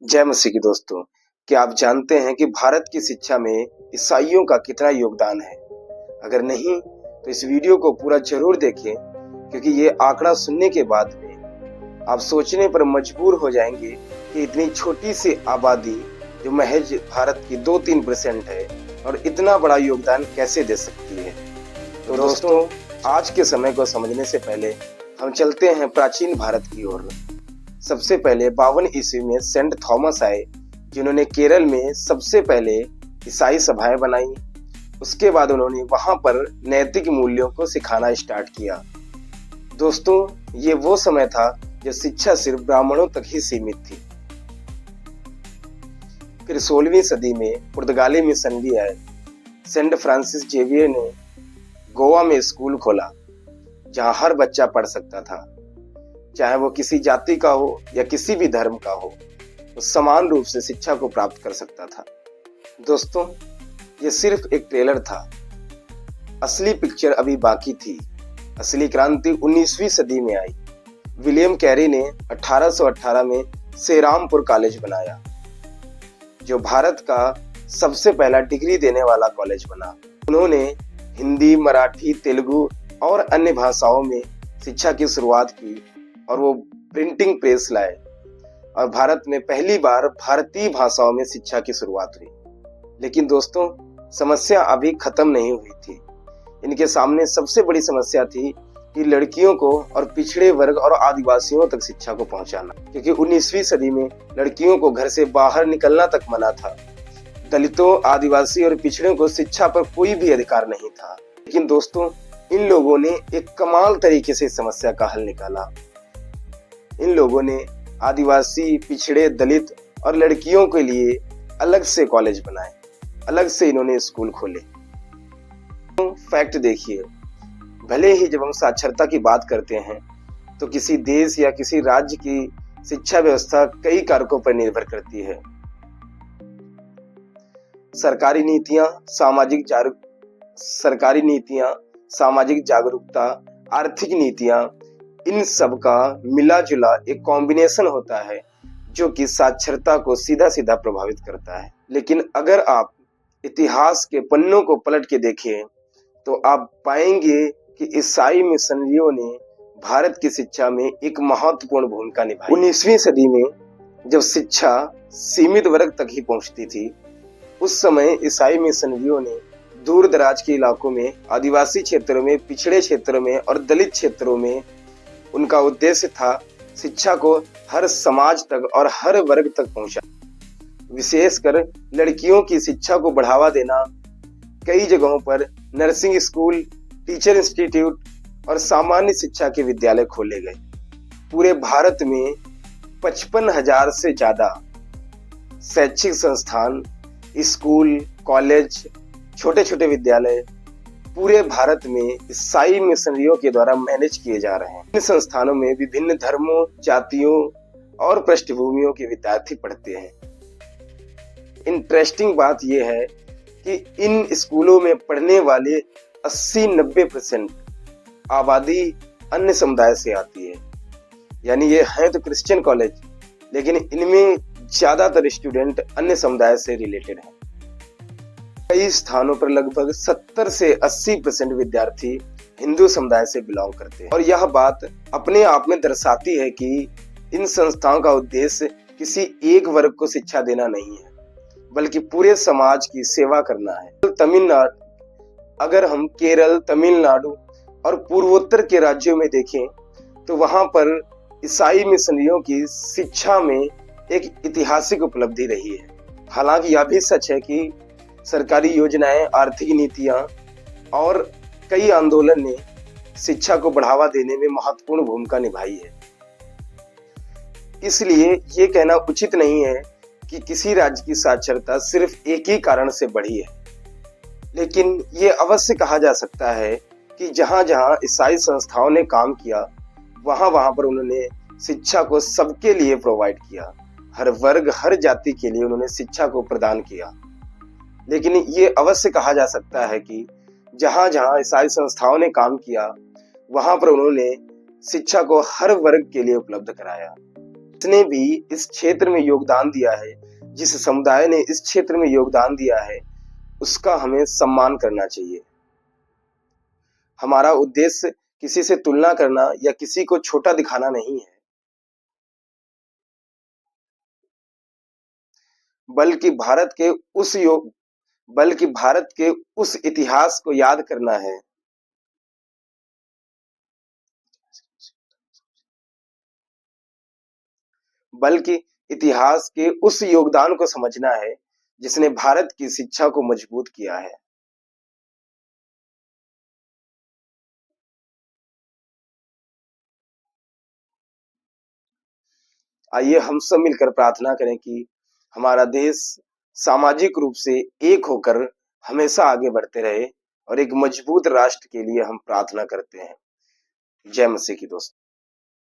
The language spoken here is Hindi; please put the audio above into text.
जय मसीह की दोस्तों। क्या आप जानते हैं कि भारत की शिक्षा में ईसाइयों का कितना योगदान है? अगर नहीं तो इस वीडियो को पूरा जरूर देखें, क्योंकि ये आंकड़ा सुनने के बाद में आप सोचने पर मजबूर हो जाएंगे कि इतनी छोटी सी आबादी जो महज भारत की 2-3% है और इतना बड़ा योगदान कैसे दे सकती है। तो दोस्तों, आज के समय को समझने से पहले हम चलते हैं प्राचीन भारत की ओर। सबसे पहले 52 ईस्वी में सेंट थॉमस आए, जिन्होंने केरल में सबसे पहले ईसाई सभाएं बनाई। उसके बाद उन्होंने वहां पर नैतिक मूल्यों को सिखाना स्टार्ट किया। दोस्तों, ये वो समय था जब शिक्षा सिर्फ ब्राह्मणों तक ही सीमित थी। फिर 16वीं सदी में पुर्तगाली मिशनरी आए। सेंट फ्रांसिस जेवियर ने गोवा में स्कूल खोला, जहां हर बच्चा पढ़ सकता था, चाहे वो किसी जाति का हो या किसी भी धर्म का हो, वो समान रूप से शिक्षा को प्राप्त कर सकता था। दोस्तों, ये सिर्फ एक ट्रेलर था, असली पिक्चर अभी बाकी थी। असली क्रांति 19वीं सदी में आई। विलियम कैरी ने 1818 में सेरामपुर कॉलेज बनाया, जो भारत का सबसे पहला डिग्री देने वाला कॉलेज बना। उन्होंने हिंदी, मराठी, तेलुगु और अन्य भाषाओं में शिक्षा की शुरुआत की और वो प्रिंटिंग प्रेस लाए और भारत में पहली बार भारतीय भाषाओं में शिक्षा की शुरुआत हुई। लेकिन दोस्तों, समस्या अभी खत्म नहीं हुई थी। इनके सामने सबसे बड़ी समस्या थी कि लड़कियों को और पिछड़े वर्ग और आदिवासियों तक शिक्षा को पहुंचाना, क्योंकि 19वीं सदी में लड़कियों को घर से बाहर निकलना तक मना था। दलितों, आदिवासी और पिछड़ों को शिक्षा पर कोई भी अधिकार नहीं था। लेकिन दोस्तों, इन लोगों ने एक कमाल तरीके से समस्या का हल निकाला। इन लोगों ने आदिवासी, पिछड़े, दलित और लड़कियों के लिए अलग से कॉलेज बनाए, अलग से इन्होंने स्कूल खोले। तो फैक्ट देखिए, भले ही जब हम साक्षरता की बात करते हैं तो किसी देश या किसी राज्य की शिक्षा व्यवस्था कई कारकों पर निर्भर करती है। सरकारी नीतियां, सामाजिक जागरूकता, आर्थिक नीतियां, इन सब का मिला जुला एक कॉम्बिनेशन होता है जो कि साक्षरता को सीधा सीधा प्रभावित करता है। लेकिन अगर आप इतिहास के पन्नों को पलट के देखें तो आप पाएंगे कि ईसाई मिशनरियों ने भारत की शिक्षा में एक महत्वपूर्ण भूमिका निभाई। 19वीं सदी में जब शिक्षा सीमित वर्ग तक ही पहुंचती थी, उस समय ईसाई मिशनरियों ने दूर दराज के इलाकों में, आदिवासी क्षेत्रों में, पिछड़े क्षेत्रों में और दलित क्षेत्रों में उनका उद्देश्य था शिक्षा को हर समाज तक और हर वर्ग तक पहुंचाना। विशेषकर लड़कियों की शिक्षा को बढ़ावा देना। कई जगहों पर नर्सिंग स्कूल, टीचर इंस्टीट्यूट और सामान्य शिक्षा के विद्यालय खोले गए। पूरे भारत में 55,000 से ज्यादा शैक्षिक संस्थान, स्कूल, कॉलेज, छोटे छोटे विद्यालय पूरे भारत में ईसाई मिशनरियों के द्वारा मैनेज किए जा रहे हैं। इन संस्थानों में विभिन्न धर्मों, जातियों और पृष्ठभूमियों के विद्यार्थी पढ़ते हैं। इंटरेस्टिंग बात यह है कि इन स्कूलों में पढ़ने वाले 80-90% आबादी अन्य समुदाय से आती है। यानी ये है तो क्रिश्चियन कॉलेज, लेकिन इनमें ज्यादातर स्टूडेंट अन्य समुदाय से रिलेटेड हैं। कई स्थानों पर लगभग 70 से 80% विद्यार्थी हिंदू समुदाय से बिलोंग करते हैं। और यह बात अपने आप में दर्शाती है कि इन संस्थाओं का उद्देश्य किसी एक वर्ग को शिक्षा देना नहीं है, बल्कि पूरे समाज की सेवा करना है। अगर हम केरल, तमिलनाडु और पूर्वोत्तर के राज्यों में देखें तो वहां पर ईसाई मिशनरियों की शिक्षा में एक ऐतिहासिक उपलब्धि रही है। हालांकि यह भी सच है कि सरकारी योजनाएं, आर्थिक नीतियां और कई आंदोलन ने शिक्षा को बढ़ावा देने में महत्वपूर्ण भूमिका निभाई है। इसलिए ये कहना उचित नहीं है कि किसी राज्य की साक्षरता सिर्फ एक ही कारण से बढ़ी है। लेकिन ये अवश्य कहा जा सकता है कि जहां जहां ईसाई संस्थाओं ने काम किया, वहां पर उन्होंने शिक्षा को सबके लिए प्रोवाइड किया। हर वर्ग, हर जाति के लिए उन्होंने शिक्षा को प्रदान किया। लेकिन ये अवश्य कहा जा सकता है कि जहां जहां ईसाई संस्थाओं ने काम किया, वहां पर उन्होंने शिक्षा को हर वर्ग के लिए उपलब्ध कराया। जिसने भी इस क्षेत्र में योगदान दिया है, जिस समुदाय ने इस क्षेत्र में योगदान दिया है, उसका हमें सम्मान करना चाहिए। हमारा उद्देश्य किसी से तुलना करना या किसी को छोटा दिखाना नहीं है, बल्कि भारत के उस इतिहास को याद करना है, बल्कि इतिहास के उस योगदान को समझना है जिसने भारत की शिक्षा को मजबूत किया है। आइए हम सब मिलकर प्रार्थना करें कि हमारा देश सामाजिक रूप से एक होकर हमेशा आगे बढ़ते रहे और एक मजबूत राष्ट्र के लिए हम प्रार्थना करते हैं। जय मसीह की दोस्त।